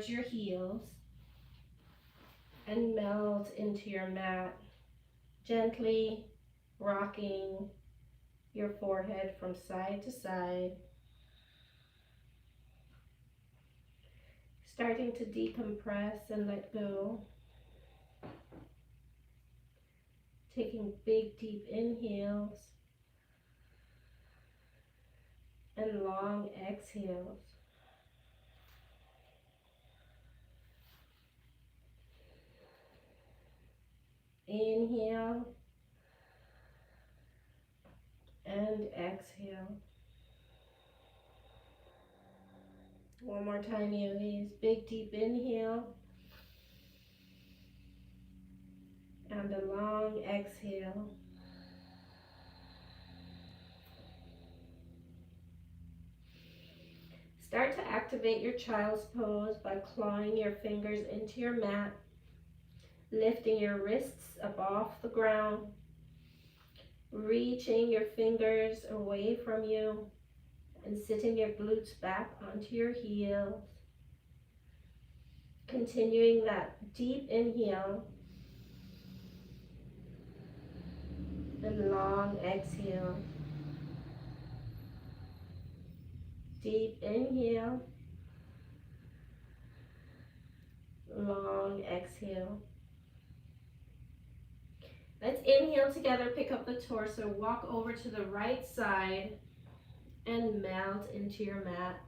your heels and melt into your mat, gently rocking your forehead from side to side, starting to decompress and let go, taking big deep inhales and long exhales. Inhale and exhale. One more time, yogis. Big deep inhale and a long exhale. Start to activate your child's pose by clawing your fingers into your mat, lifting your wrists up off the ground, reaching your fingers away from you, and sitting your glutes back onto your heels. Continuing that deep inhale and long exhale. Deep inhale, long exhale. Let's inhale together, pick up the torso, walk over to the right side and melt into your mat.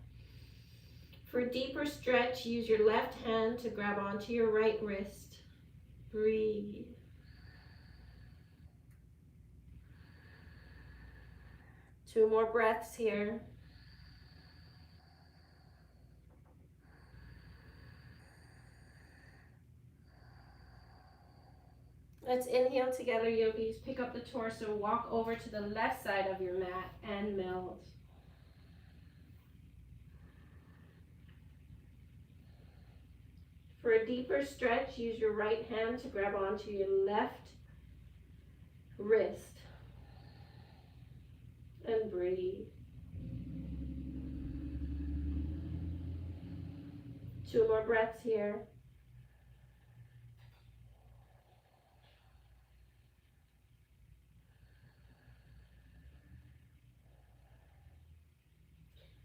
For a deeper stretch, use your left hand to grab onto your right wrist. Breathe. Two more breaths here. Let's inhale together, yogis. Pick up the torso, walk over to the left side of your mat and melt. For a deeper stretch, use your right hand to grab onto your left wrist and breathe. Two more breaths here.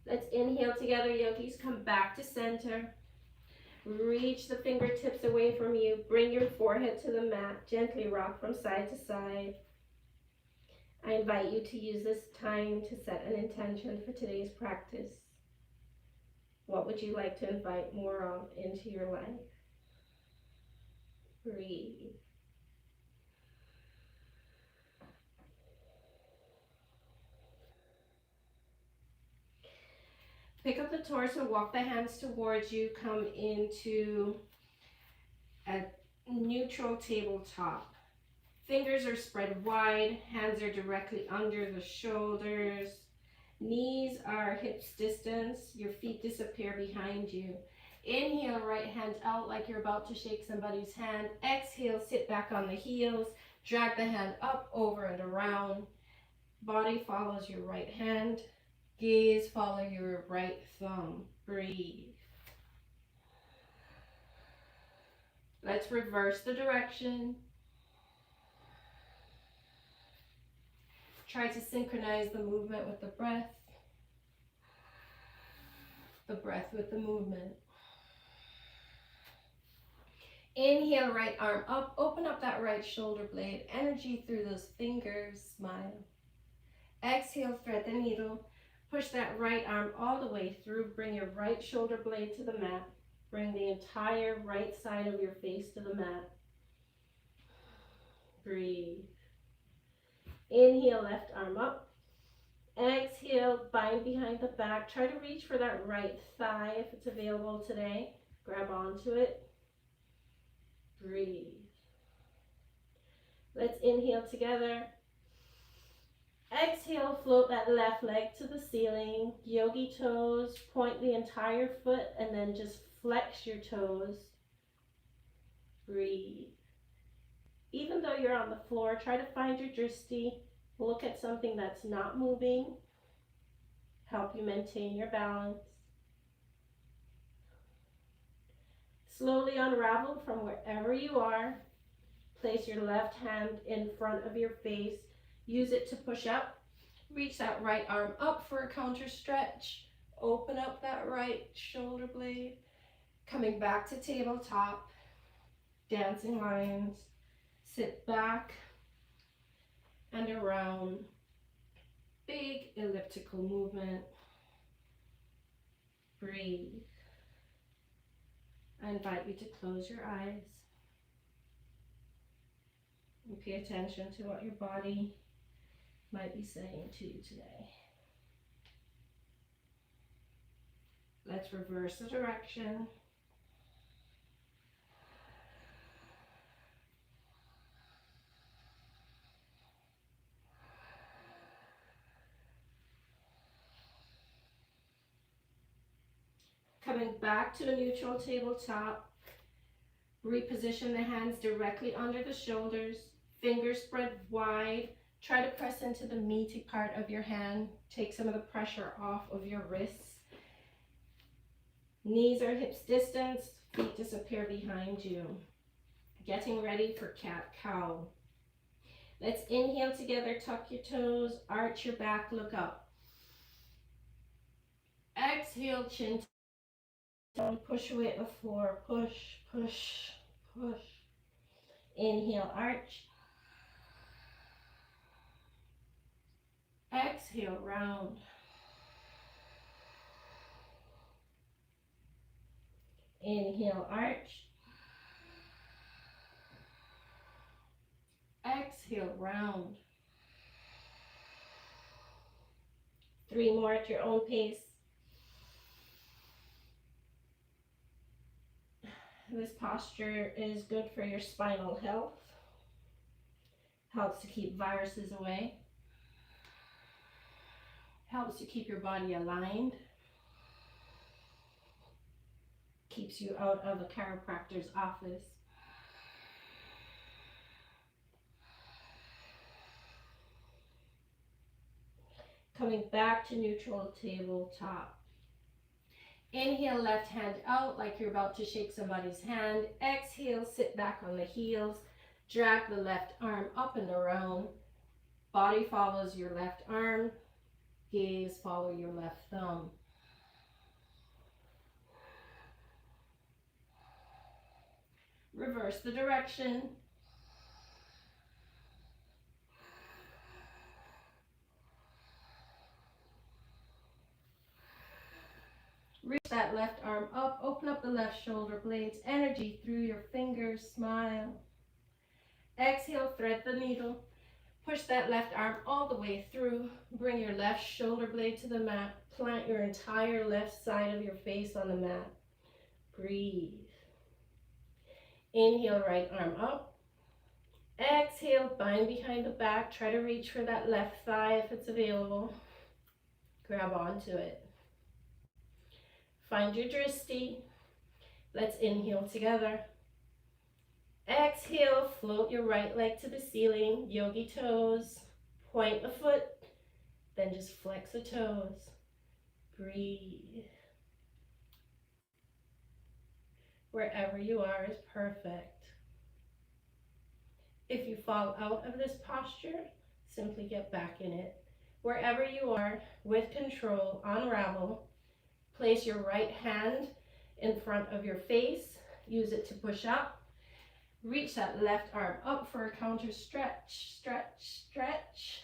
Let's inhale together, yogis. Come back to center. Reach the fingertips away from you. Bring your forehead to the mat. Gently rock from side to side. I invite you to use this time to set an intention for today's practice. What would you like to invite more of into your life? Breathe. Pick up the torso, walk the hands towards you, come into a neutral tabletop. Fingers are spread wide, hands are directly under the shoulders, knees are hips distance, your feet disappear behind you. Inhale, right hand out like you're about to shake somebody's hand. Exhale, sit back on the heels, drag the hand up, over and around. Body follows your right hand. Gaze follow your right thumb. Breathe. Let's reverse the direction. Try to synchronize the movement with the breath with the movement. Inhale, right arm up, open up that right shoulder blade, energy through those fingers, smile. Exhale, thread the needle. Push that right arm all the way through. Bring your right shoulder blade to the mat. Bring the entire right side of your face to the mat. Breathe. Inhale, left arm up. Exhale, bind behind the back. Try to reach for that right thigh if it's available today. Grab onto it. Breathe. Let's inhale together. Exhale, float that left leg to the ceiling. Yogi toes, point the entire foot and then just flex your toes. Breathe. Even though you're on the floor, try to find your drishti. Look at something that's not moving. Help you maintain your balance. Slowly unravel from wherever you are. Place your left hand in front of your face. Use it to push up. Reach that right arm up for a counter stretch. Open up that right shoulder blade. Coming back to tabletop. Dancing lines. Sit back and around. Big elliptical movement. Breathe. I invite you to close your eyes and pay attention to what your body might be saying to you today. Let's reverse the direction. Coming back to a neutral tabletop. Reposition the hands directly under the shoulders. Fingers spread wide. Try to press into the meaty part of your hand. Take some of the pressure off of your wrists. Knees are hips distance. Feet disappear behind you. Getting ready for cat-cow. Let's inhale together, tuck your toes, arch your back, look up. Exhale, chin down, push away at the floor, push, push, push. Inhale, arch. Exhale, round. Inhale, arch. Exhale, round. 3 more at your own pace. This posture is good for your spinal health. Helps to keep viruses away. Helps to keep your body aligned. Keeps you out of a chiropractor's office. Coming back to neutral tabletop. Inhale, left hand out like you're about to shake somebody's hand. Exhale, sit back on the heels. Drag the left arm up and around. Body follows your left arm. Gaze follow your left thumb. Reverse the direction. Reach that left arm up, open up the left shoulder blades, energy through your fingers, smile. Exhale, thread the needle. Push that left arm all the way through. Bring your left shoulder blade to the mat. Plant your entire left side of your face on the mat. Breathe. Inhale, right arm up. Exhale, bind behind the back. Try to reach for that left thigh if it's available. Grab onto it. Find your drishti. Let's inhale together. Exhale, float your right leg to the ceiling. Yogi toes. Point the foot. Then just flex the toes. Breathe. Wherever you are is perfect. If you fall out of this posture, simply get back in it. Wherever you are, with control, unravel. Place your right hand in front of your face. Use it to push up. Reach that left arm up for a counter stretch, stretch, stretch.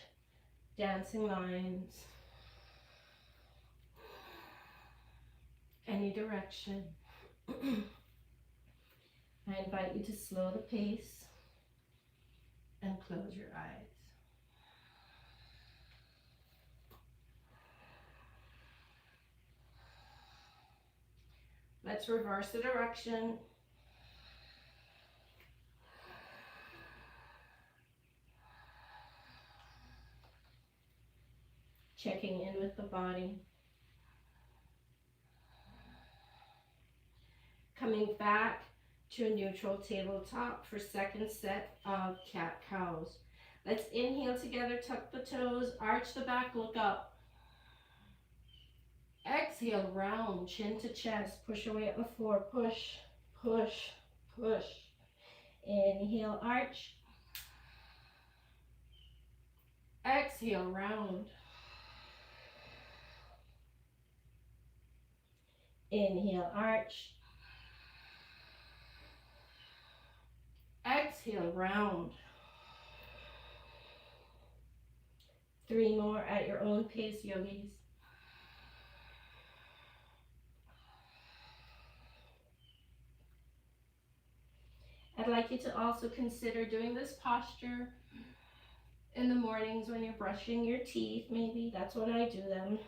Dancing lines. Any direction. I invite you to slow the pace and close your eyes. Let's reverse the direction. Checking in with the body. Coming back to a neutral tabletop for second set of cat-cows. Let's inhale together, tuck the toes, arch the back, look up. Exhale, round, chin to chest, push away at the floor, push, push, push. Inhale, arch. Exhale, round. Inhale, arch. Exhale, round. 3 more at your own pace, yogis. I'd like you to also consider doing this posture in the mornings when you're brushing your teeth, maybe. That's when I do them.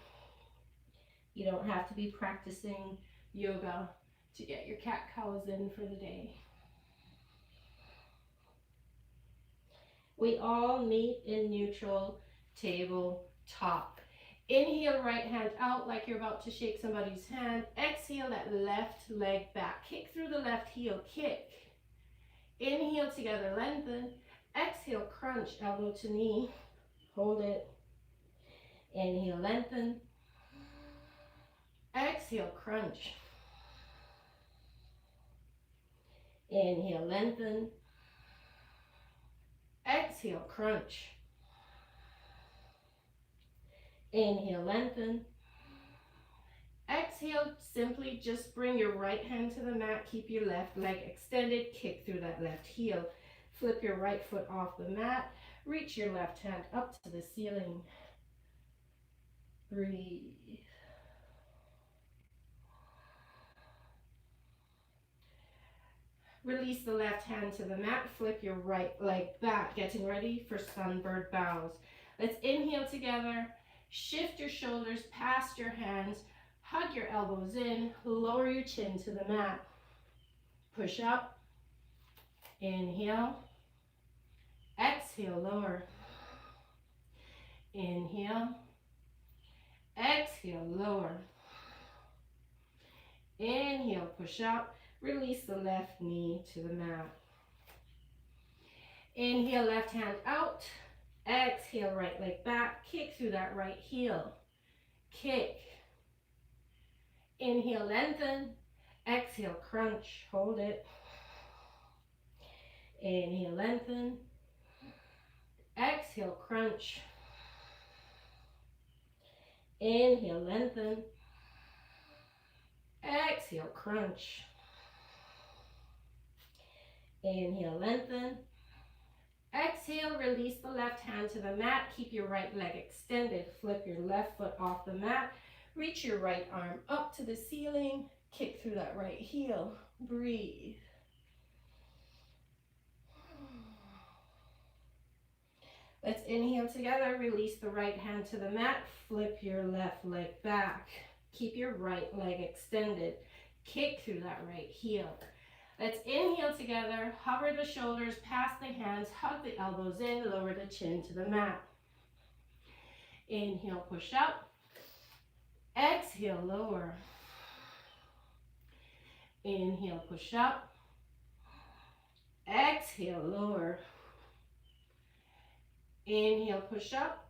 You don't have to be practicing yoga to get your cat-cows in for the day. We all meet in neutral tabletop. Inhale, right hand out like you're about to shake somebody's hand. Exhale, that left leg back. Kick through the left heel, kick. Inhale together, lengthen. Exhale, crunch, elbow to knee. Hold it. Inhale, lengthen. Exhale, crunch. Inhale, lengthen. Exhale, crunch. Inhale, lengthen. Exhale, simply just bring your right hand to the mat. Keep your left leg extended. Kick through that left heel. Flip your right foot off the mat. Reach your left hand up to the ceiling. Breathe. Release the left hand to the mat. Flip your right leg back. Getting ready for sunbird bows. Let's inhale together. Shift your shoulders past your hands. Hug your elbows in. Lower your chin to the mat. Push up. Inhale. Exhale, lower. Inhale. Exhale, lower. Inhale, push up. Release the left knee to the mat. Inhale, left hand out. Exhale, right leg back. Kick through that right heel. Kick. Inhale, lengthen. Exhale, crunch. Hold it. Inhale, lengthen. Exhale, crunch. Inhale, lengthen. Exhale, crunch. Inhale, lengthen. Exhale, release the left hand to the mat. Keep your right leg extended. Flip your left foot off the mat. Reach your right arm up to the ceiling. Kick through that right heel. Breathe. Let's inhale together. Release the right hand to the mat. Flip your left leg back. Keep your right leg extended. Kick through that right heel. Let's inhale together. Hover the shoulders past the hands. Hug the elbows in. Lower the chin to the mat. Inhale, push up. Exhale, lower. Inhale, push up. Exhale, lower. Inhale, push up.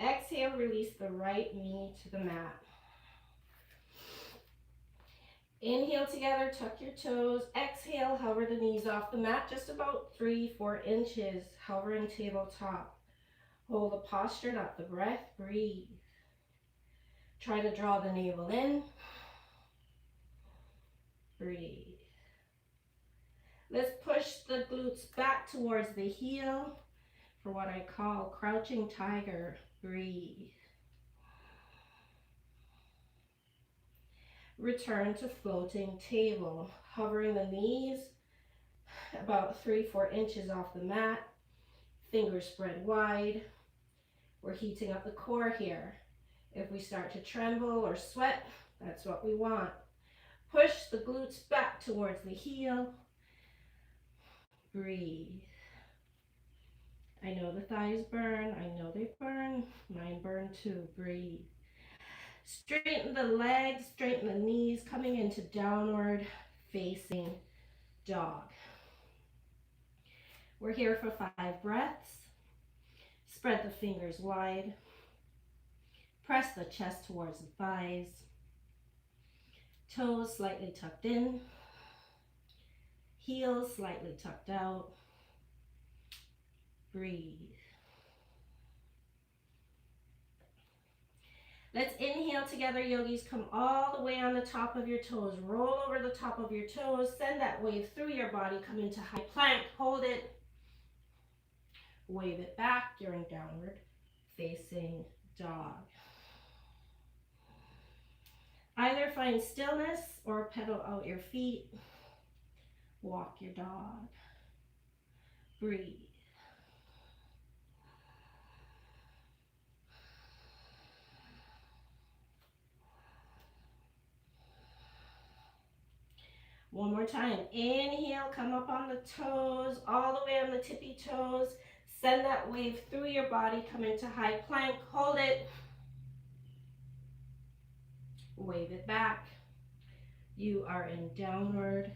Exhale, release the right knee to the mat. Inhale together, tuck your toes. Exhale, hover the knees off the mat, just about 3-4 inches, hovering tabletop. Hold the posture, not the breath. Breathe. Try to draw the navel in. Breathe. Let's push the glutes back towards the heel for what I call crouching tiger. Breathe. Return to floating table. Hovering the knees about 3-4 inches off the mat. Fingers spread wide. We're heating up the core here. If we start to tremble or sweat, that's what we want. Push the glutes back towards the heel. Breathe. I know the thighs burn. I know they burn. Mine burn too. Breathe. Straighten the legs, straighten the knees, coming into downward facing dog. We're here for 5 breaths. Spread the fingers wide. Press the chest towards the thighs. Toes slightly tucked in. Heels slightly tucked out. Breathe. Let's inhale together, yogis. Come all the way on the top of your toes. Roll over the top of your toes. Send that wave through your body. Come into high plank. Hold it. Wave it back. You're in downward facing dog. Either find stillness or pedal out your feet. Walk your dog. Breathe. One more time. Inhale, come up on the toes, all the way on the tippy toes. Send that wave through your body. Come into high plank. Hold it. Wave it back. You are in downward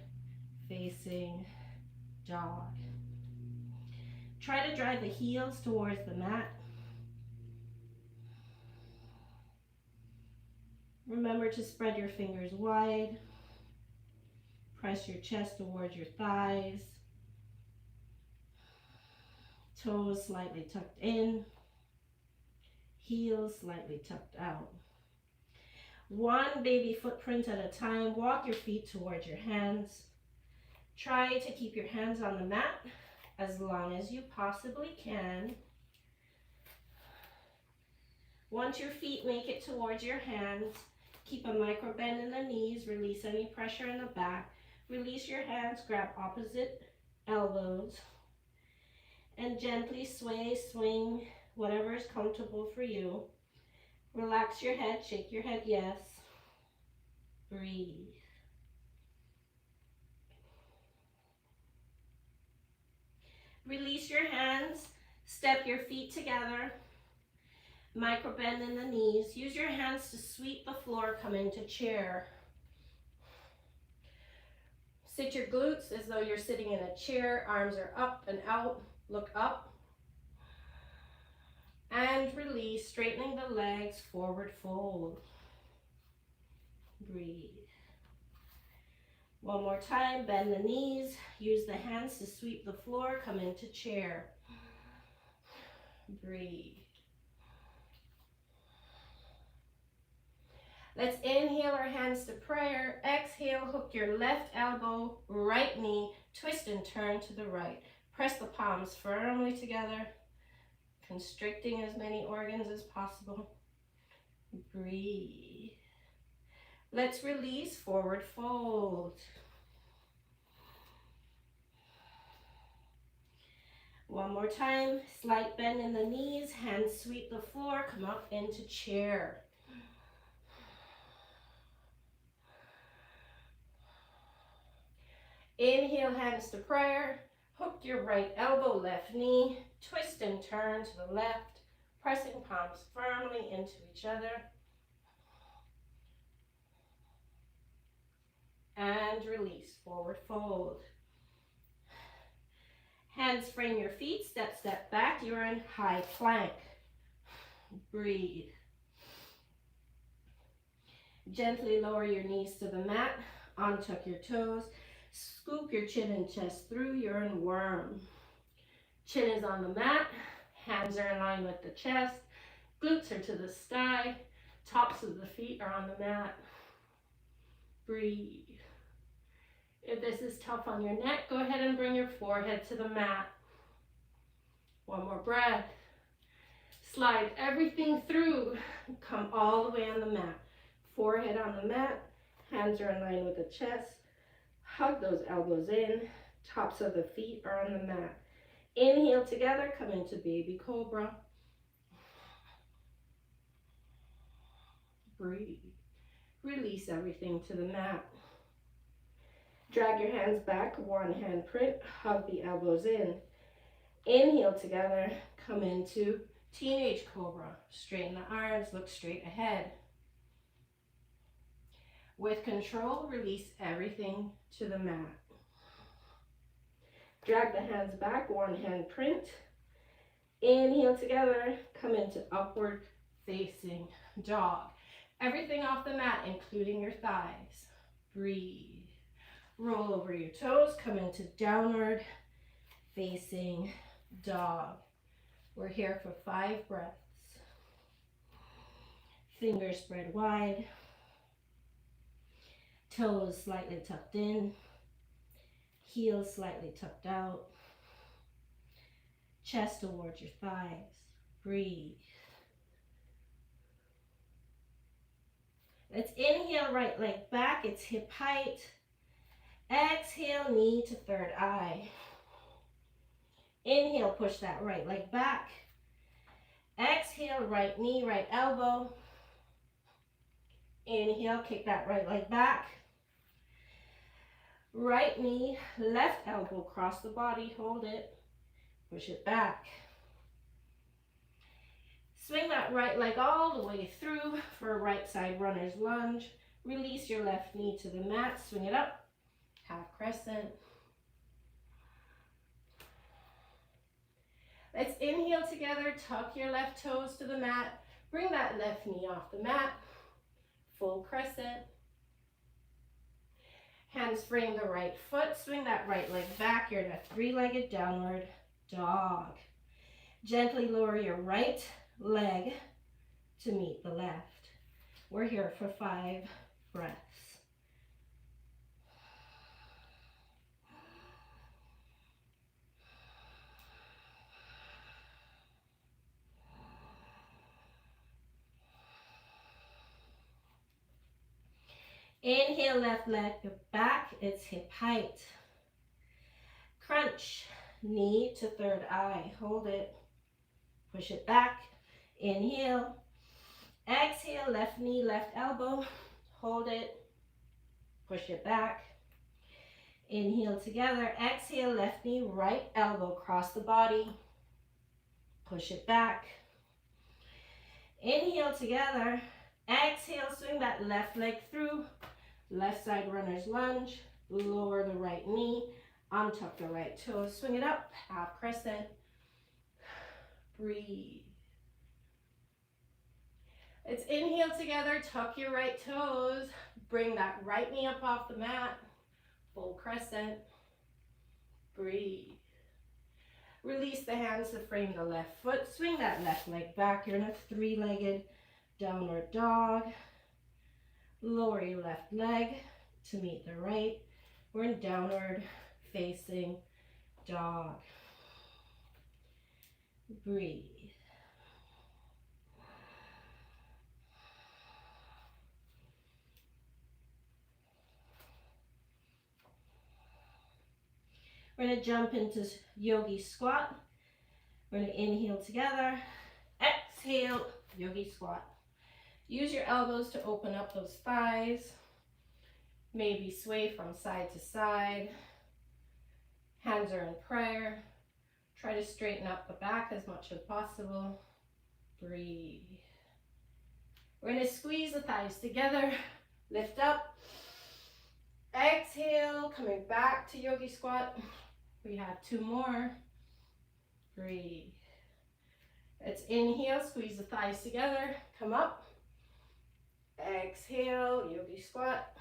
facing dog. Try to drive the heels towards the mat. Remember to spread your fingers wide. Press your chest towards your thighs. Toes slightly tucked in. Heels slightly tucked out. One baby footprint at a time. Walk your feet towards your hands. Try to keep your hands on the mat as long as you possibly can. Once your feet make it towards your hands, keep a micro bend in the knees. Release any pressure in the back. Release your hands, grab opposite elbows, and gently sway, swing, whatever is comfortable for you. Relax your head, shake your head, yes. Breathe. Release your hands, step your feet together, micro bend in the knees. Use your hands to sweep the floor, come into chair. Sit your glutes as though you're sitting in a chair. Arms are up and out. Look up. And release, straightening the legs, forward fold. Breathe. One more time, bend the knees. Use the hands to sweep the floor, come into chair. Breathe. Let's inhale our hands to prayer. Exhale, hook your left elbow, right knee, twist and turn to the right. Press the palms firmly together, constricting as many organs as possible. Breathe. Let's release, forward fold. One more time, slight bend in the knees, hands sweep the floor, come up into chair. Inhale, hands to prayer. Hook your right elbow, left knee. Twist and turn to the left, pressing palms firmly into each other. And release, forward fold. Hands frame your feet, step, step back. You're in high plank. Breathe. Gently lower your knees to the mat, untuck your toes. Scoop your chin and chest through. You're in worm. Chin is on the mat. Hands are in line with the chest. Glutes are to the sky. Tops of the feet are on the mat. Breathe. If this is tough on your neck, go ahead and bring your forehead to the mat. One more breath. Slide everything through. Come all the way on the mat. Forehead on the mat. Hands are in line with the chest. Hug those elbows in. Tops of the feet are on the mat. Inhale together, come into baby cobra. Breathe. Release everything to the mat. Drag your hands back, one hand print, hug the elbows in. Inhale together, come into teenage cobra. Straighten the arms, look straight ahead. With control, release everything to the mat. Drag the hands back, one hand print. Inhale together, come into upward facing dog. Everything off the mat, including your thighs. Breathe. Roll over your toes, come into downward facing dog. We're here for 5 breaths. Fingers spread wide, toes slightly tucked in, heels slightly tucked out, chest towards your thighs. Breathe. Let's inhale, right leg back, it's hip height. Exhale, knee to third eye. Inhale, push that right leg back. Exhale, right knee, right elbow. Inhale, kick that right leg back. Right knee, left elbow, cross the body, hold it, push it back. Swing that right leg all the way through for a right side runner's lunge. Release your left knee to the mat, swing it up, half crescent. Let's inhale together, tuck your left toes to the mat, bring that left knee off the mat, full crescent. Hands frame the right foot, swing that right leg back, you're in a 3-legged downward dog. Gently lower your right leg to meet the left. We're here for 5 breaths. Inhale, left leg back, it's hip height. Crunch, knee to third eye, hold it, push it back. Inhale, exhale, left knee, left elbow, hold it, push it back. Inhale together, exhale, left knee, right elbow, cross the body, push it back. Inhale together, exhale, swing that left leg through, left side runner's lunge, lower the right knee, untuck the right toes, swing it up, half crescent, breathe. Let's inhale together, tuck your right toes, bring that right knee up off the mat, full crescent, breathe. Release the hands to frame the left foot, swing that left leg back, you're in a 3-legged downward dog. Lower your left leg to meet the right. We're in downward facing dog. Breathe. We're going to jump into Yogi Squat. We're going to inhale together, exhale, Yogi Squat. Use your elbows to open up those thighs. Maybe sway from side to side. Hands are in prayer. Try to straighten up the back as much as possible. Breathe. We're going to squeeze the thighs together. Lift up. Exhale, coming back to Yogi Squat. We have 2 more. Breathe. Let's inhale, squeeze the thighs together. Come up. Exhale, Yogi Squat.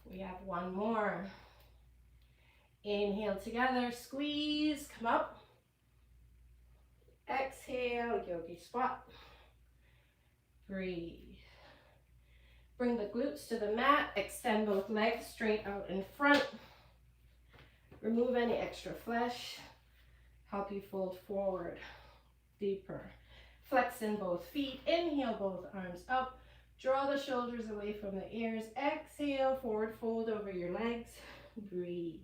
We have 1 more. Inhale together, squeeze, come up. Exhale, Yogi Squat. Breathe. Bring the glutes to the mat, extend both legs straight out in front. Remove any extra flesh. Help you fold forward, deeper. Flex in both feet, inhale both arms up. Draw the shoulders away from the ears. Exhale, forward fold over your legs. Breathe.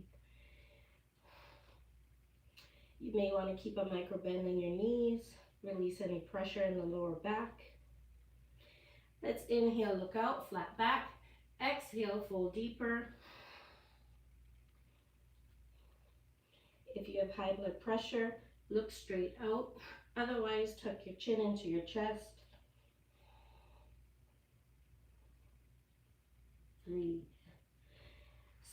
You may want to keep a micro bend in your knees. Release any pressure in the lower back. Let's inhale, look out, flat back. Exhale, fold deeper. If you have high blood pressure, look straight out. Otherwise, tuck your chin into your chest. Breathe.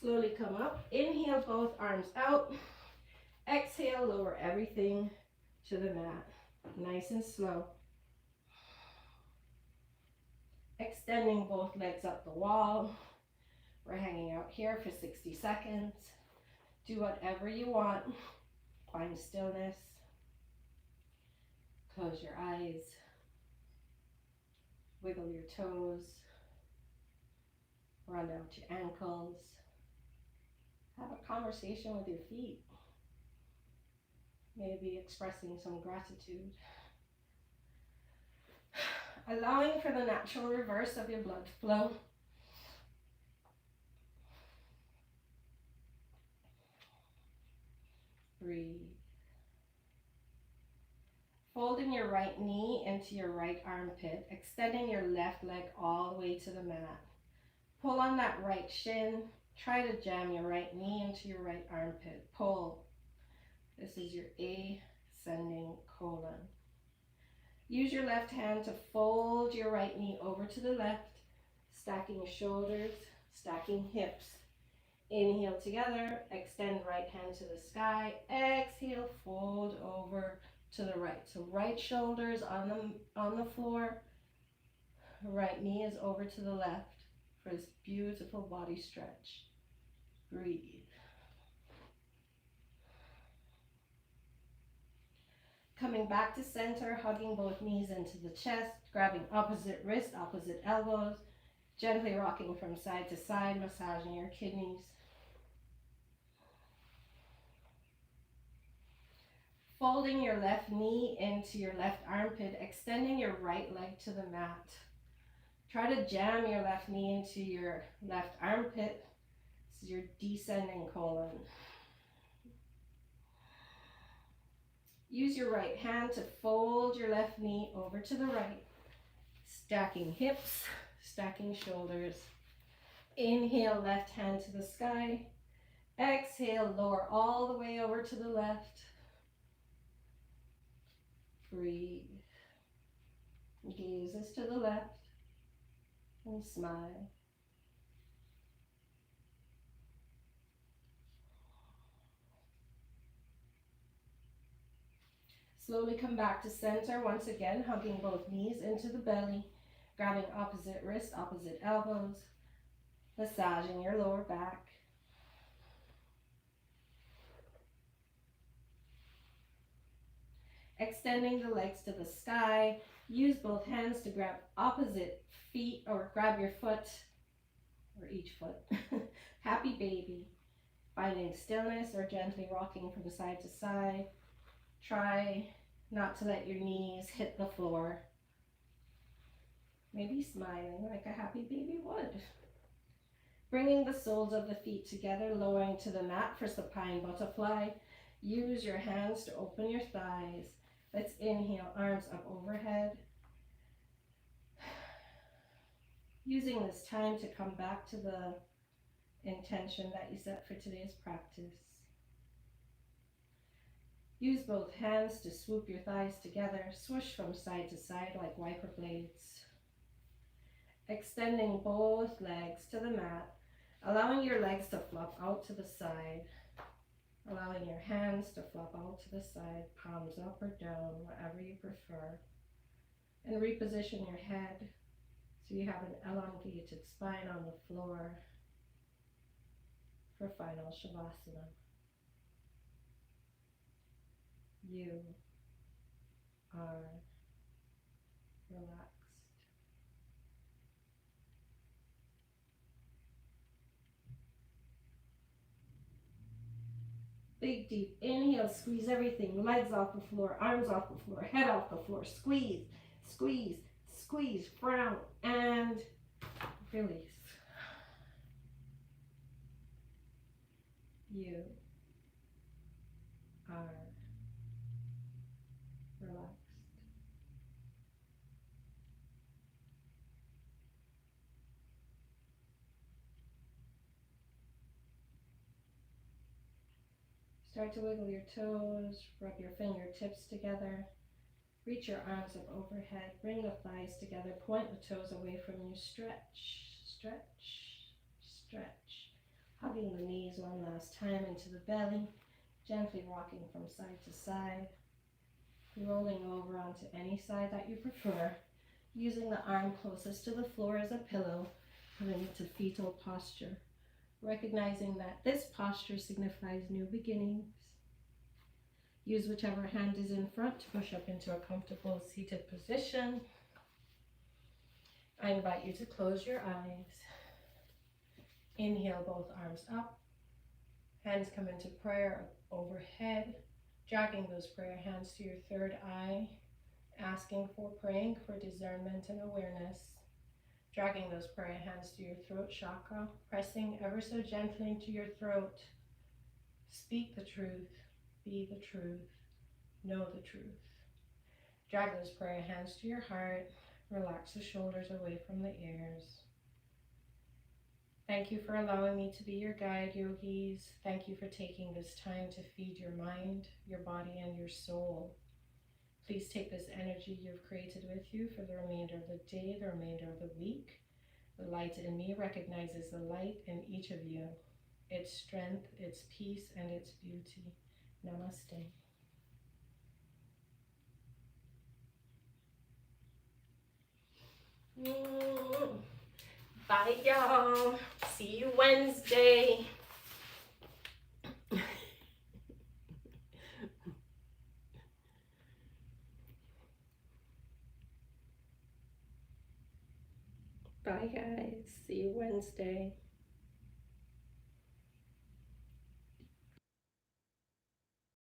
Slowly come up. Inhale, both arms out. Exhale, lower everything to the mat. Nice and slow. Extending both legs up the wall. We're hanging out here for 60 seconds. Do whatever you want. Find stillness. Close your eyes. Wiggle your toes. Run out your ankles. Have a conversation with your feet. Maybe expressing some gratitude. Allowing for the natural reverse of your blood flow. Breathe. Folding your right knee into your right armpit, extending your left leg all the way to the mat. Pull on that right shin. Try to jam your right knee into your right armpit. Pull. This is your ascending colon. Use your left hand to fold your right knee over to the left, stacking shoulders, stacking hips. Inhale together, extend right hand to the sky. Exhale, fold over to the right. So right shoulders on the floor, right knee is over to the left for this beautiful body stretch. Breathe. Coming back to center, hugging both knees into the chest, grabbing opposite wrist, opposite elbows, gently rocking from side to side, massaging your kidneys. Folding your left knee into your left armpit, extending your right leg to the mat. Try to jam your left knee into your left armpit. This is your descending colon. Use your right hand to fold your left knee over to the right. Stacking hips, stacking shoulders. Inhale, left hand to the sky. Exhale, lower all the way over to the left. Breathe. Gazes to the left and smile. Slowly come back to center. Once again, hugging both knees into the belly, grabbing opposite wrist, opposite elbows, massaging your lower back. Extending the legs to the sky. Use both hands to grab opposite feet or grab your foot or each foot. Happy baby. Finding stillness or gently rocking from side to side. Try not to let your knees hit the floor. Maybe smiling like a happy baby would. Bringing the soles of the feet together, lowering to the mat for supine butterfly. Use your hands to open your thighs. Let's inhale, arms up overhead. Using this time to come back to the intention that you set for today's practice. Use both hands to swoop your thighs together, swoosh from side to side like wiper blades. Extending both legs to the mat, allowing your legs to flop out to the side, allowing your hands to flop out to the side, palms up or down, whatever you prefer. And reposition your head so you have an elongated spine on the floor for final Shavasana. You are relaxed. Big deep inhale, squeeze everything, legs off the floor, arms off the floor, head off the floor, squeeze, squeeze, squeeze, frown, and release. You are relaxed. Start to wiggle your toes, rub your fingertips together, reach your arms up overhead, bring the thighs together, point the toes away from you, stretch, stretch, stretch. Hugging the knees one last time into the belly, gently rocking from side to side, rolling over onto any side that you prefer, using the arm closest to the floor as a pillow, coming into fetal posture. recognizing that this posture signifies new beginnings. Use whichever hand is in front to push up into a comfortable seated position. I invite you to close your eyes. Inhale, both arms up. Hands come into prayer overhead, dragging those prayer hands to your third eye, praying for discernment and awareness. Dragging those prayer hands to your throat chakra, pressing ever so gently into your throat. Speak the truth, be the truth, know the truth. Drag those prayer hands to your heart, relax the shoulders away from the ears. Thank you for allowing me to be your guide, yogis. Thank you for taking this time to feed your mind, your body, and your soul. Please take this energy you've created with you for the remainder of the day, the remainder of the week. The light in me recognizes the light in each of you, its strength, its peace, and its beauty. Namaste. Bye, y'all. See you Wednesday. Bye, guys. See you Wednesday.